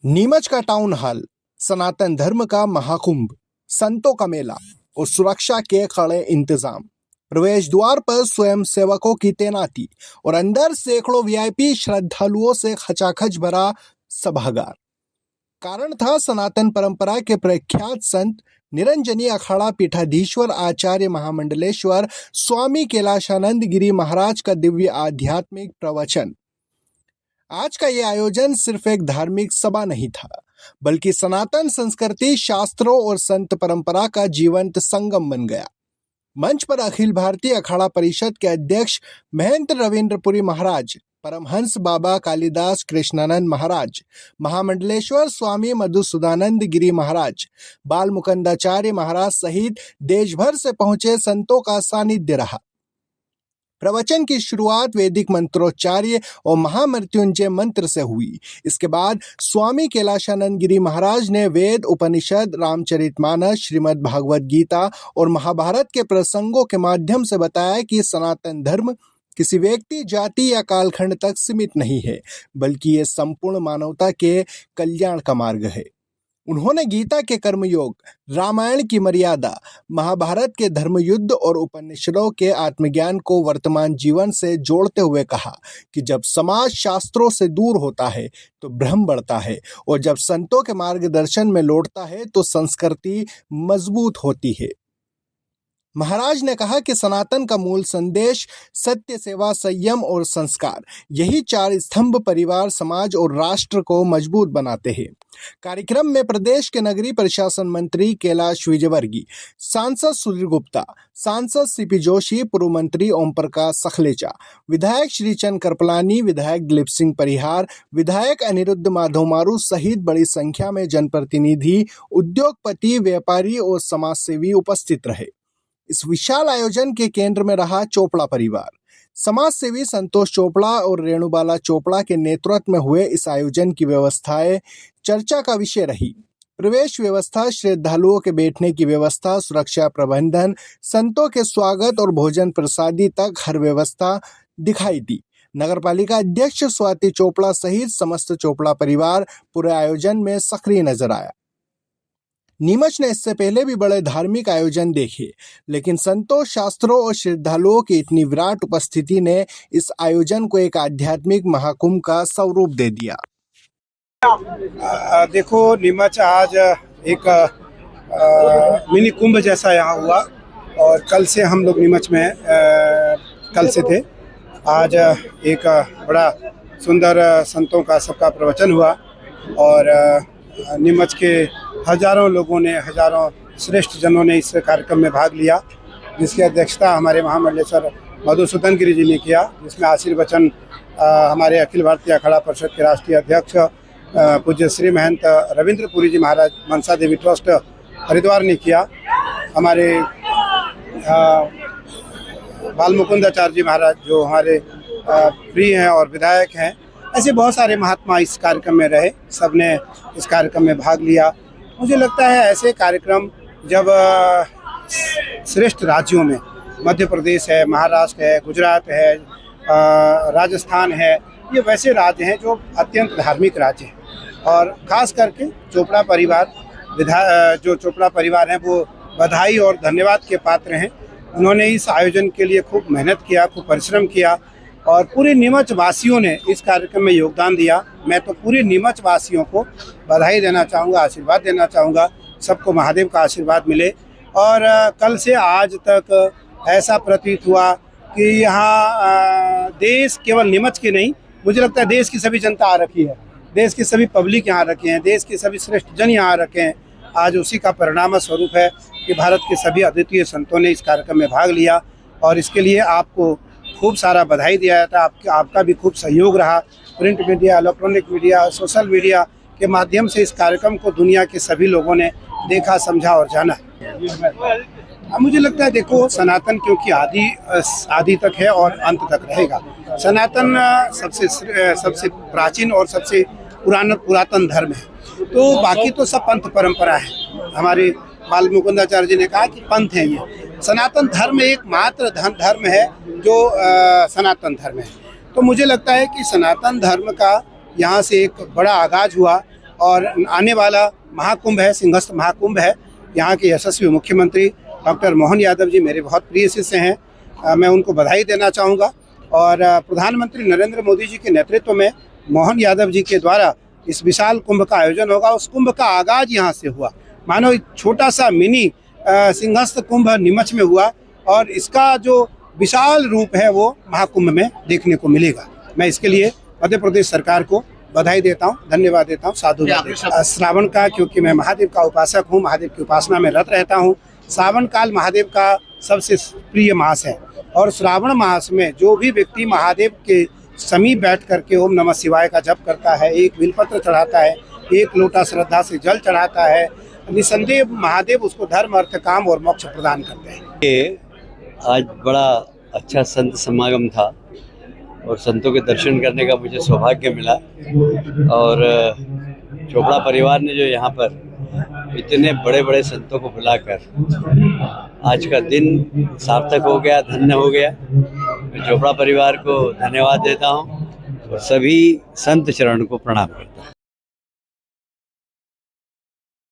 नीमच का town hall, सनातन धर्म का महाकुंभ, संतों का मेला और सुरक्षा के कड़े इंतजाम। प्रवेश द्वार पर स्वयं सेवकों की तैनाती और अंदर सैकड़ों वीआईपी श्रद्धालुओं से खचाखच भरा सभागार। कारण था सनातन परंपरा के प्रख्यात संत निरंजनी अखाड़ा पीठाधीश्वर आचार्य महामंडलेश्वर स्वामी कैलाशानंद गिरी महाराज का दिव्य आध्यात्मिक प्रवचन। आज का ये आयोजन सिर्फ एक धार्मिक सभा नहीं था, बल्कि सनातन संस्कृति, शास्त्रों और संत परंपरा का जीवंत संगम बन गया। मंच पर अखिल भारतीय अखाड़ा परिषद के अध्यक्ष महंत रविंद्रपुरी महाराज, परमहंस बाबा कालिदास कृष्णानंद महाराज, महामंडलेश्वर स्वामी मधुसूदानंद गिरी महाराज, बाल मुकुंदाचार्य महाराज सहित देश भर से पहुंचे संतों का सानिध्य रहा। प्रवचन की शुरुआत वैदिक मंत्रोच्चार्य और महामृत्युंजय मंत्र से हुई। इसके बाद स्वामी कैलाशानंद गिरी महाराज ने वेद, उपनिषद, रामचरितमानस, श्रीमद् भागवत गीता और महाभारत के प्रसंगों के माध्यम से बताया कि सनातन धर्म किसी व्यक्ति, जाति या कालखंड तक सीमित नहीं है, बल्कि ये संपूर्ण मानवता के कल्याण का मार्ग है। उन्होंने गीता के कर्मयोग, रामायण की मर्यादा, महाभारत के धर्मयुद्ध और उपनिषदों के आत्मज्ञान को वर्तमान जीवन से जोड़ते हुए कहा कि जब समाज शास्त्रों से दूर होता है तो भ्रम बढ़ता है, और जब संतों के मार्गदर्शन में लौटता है तो संस्कृति मजबूत होती है। महाराज ने कहा कि सनातन का मूल संदेश सत्य, सेवा, संयम और संस्कार, यही चार स्तंभ परिवार, समाज और राष्ट्र को मजबूत बनाते हैं। कार्यक्रम में प्रदेश के नगरीय प्रशासन मंत्री कैलाश विजयवर्गीय, सांसद सुधीर गुप्ता, सांसद सीपी जोशी, पूर्व मंत्री ओम प्रकाश सखलेचा, विधायक श्रीचंद कृपलानी, विधायक दिलीप सिंह परिहार, विधायक अनिरुद्ध माधव मारू सहित बड़ी संख्या में जनप्रतिनिधि, उद्योगपति, व्यापारी और समाजसेवी उपस्थित रहे। इस विशाल आयोजन के केंद्र में रहा चोपड़ा परिवार। समाज सेवी संतोष चोपड़ा और रेणुबाला चोपड़ा के नेतृत्व में हुए इस आयोजन की व्यवस्थाएं चर्चा का विषय रही। प्रवेश व्यवस्था, श्रद्धालुओं के बैठने की व्यवस्था, सुरक्षा प्रबंधन, संतों के स्वागत और भोजन प्रसादी तक हर व्यवस्था दिखाई दी। नगरपालिका अध्यक्ष स्वाति चोपड़ा सहित समस्त चोपड़ा परिवार पूरे आयोजन में सक्रिय नजर आया। नीमच ने इससे पहले भी बड़े धार्मिक आयोजन देखे, लेकिन संतों, शास्त्रों और श्रद्धालुओं की इतनी विराट उपस्थिति ने इस आयोजन को एक आध्यात्मिक महाकुंभ का स्वरूप दे दिया। देखो, नीमच आज एक मिनी कुंभ जैसा यहाँ हुआ, और कल से हम लोग नीमच में कल से थे। आज एक बड़ा सुंदर संतों का सबका प्रवचन हुआ, और नीमच के हजारों लोगों ने, हजारों श्रेष्ठ जनों ने इस कार्यक्रम में भाग लिया, जिसकी अध्यक्षता हमारे महामंडलेश्वर मधुसूदन गिरी जी ने किया, जिसमें आशीर्वचन हमारे अखिल भारतीय अखाड़ा परिषद के राष्ट्रीय अध्यक्ष पूज्य श्री महंत रविंद्रपुरी जी महाराज मनसा देवी ट्रस्ट हरिद्वार ने किया। हमारे बाल मुकुंदाचार्य जी महाराज जो हमारे प्रिय हैं और विधायक हैं, ऐसे बहुत सारे महात्मा इस कार्यक्रम में रहे, सबने इस कार्यक्रम में भाग लिया। मुझे लगता है ऐसे कार्यक्रम जब श्रेष्ठ राज्यों में, मध्य प्रदेश है, महाराष्ट्र है, गुजरात है, राजस्थान है, ये वैसे राज्य हैं जो अत्यंत धार्मिक राज्य हैं, और ख़ास करके चोपड़ा परिवार, जो चोपड़ा परिवार हैं वो बधाई और धन्यवाद के पात्र हैं। उन्होंने इस आयोजन के लिए खूब मेहनत किया, खूब परिश्रम किया, और पूरे नीमच वासियों ने इस कार्यक्रम में योगदान दिया। मैं तो पूरे नीमच वासियों को बधाई देना चाहूँगा, आशीर्वाद देना चाहूँगा, सबको महादेव का आशीर्वाद मिले। और कल से आज तक ऐसा प्रतीत हुआ कि यहाँ देश केवल नीमच के नहीं, मुझे लगता है देश की सभी जनता आ रखी है, देश की सभी पब्लिक यहाँ रखे हैं, देश के सभी श्रेष्ठ जन यहाँ रखे हैं। आज उसी का परिणाम स्वरूप है कि भारत के सभी अद्वितीय संतों ने इस कार्यक्रम में भाग लिया, और इसके लिए आपको खूब सारा बधाई दिया जाता है। आपका भी खूब सहयोग रहा। Print media, electronic media, social media के माध्यम से इस कार्यक्रम को दुनिया के सभी लोगों ने देखा, समझा और जाना। मुझे लगता है, देखो, सनातन क्योंकि आदि तक है और अंत तक रहेगा। सनातन सबसे प्राचीन और सबसे पुरातन धर्म है, तो बाकी तो सब पंथ परंपरा है। हमारे बाल मुकुंदाचार्य जी ने कहा कि पंथ है ये। सनातन धर्म एकमात्र धर्म है जो सनातन धर्म है। तो मुझे लगता है कि सनातन धर्म का यहाँ से एक बड़ा आगाज हुआ, और आने वाला महाकुंभ है, सिंहस्थ महाकुंभ है। यहाँ के यशस्वी मुख्यमंत्री डॉक्टर मोहन यादव जी मेरे बहुत प्रिय शिष्य हैं। मैं उनको बधाई देना चाहूँगा और प्रधानमंत्री नरेंद्र मोदी जी के नेतृत्व में मोहन यादव जी के द्वारा इस विशाल कुंभ का आयोजन होगा। उस कुंभ का आगाज यहाँ से हुआ, मानो एक छोटा सा मिनी सिंहस्थ कुंभ नीमच में हुआ और इसका जो विशाल रूप है वो महाकुंभ में देखने को मिलेगा। मैं इसके लिए मध्य प्रदेश सरकार को बधाई देता हूँ, धन्यवाद देता हूँ, साधुवाद देता हूँ। श्रावण का, क्योंकि मैं महादेव का उपासक हूँ, महादेव की उपासना में रत रहता हूँ। श्रावण काल महादेव का सबसे प्रिय मास है और श्रावण मास में जो भी व्यक्ति महादेव के समीप बैठ करके ओम नमः शिवाय का जप करता है, एक बिलपत्र चढ़ाता है, एक लोटा श्रद्धा से जल चढ़ाता है, निसंदेह महादेव उसको धर्म, अर्थ, काम और मोक्ष प्रदान करते हैं। ये आज बड़ा अच्छा संत समागम था और संतों के दर्शन करने का मुझे सौभाग्य मिला और चोपड़ा परिवार ने जो यहाँ पर इतने बड़े बड़े संतों को बुलाकर आज का दिन सार्थक हो गया, धन्य हो गया। मैं चोपड़ा परिवार को धन्यवाद देता हूँ और सभी संत चरण को प्रणाम करता हूँ।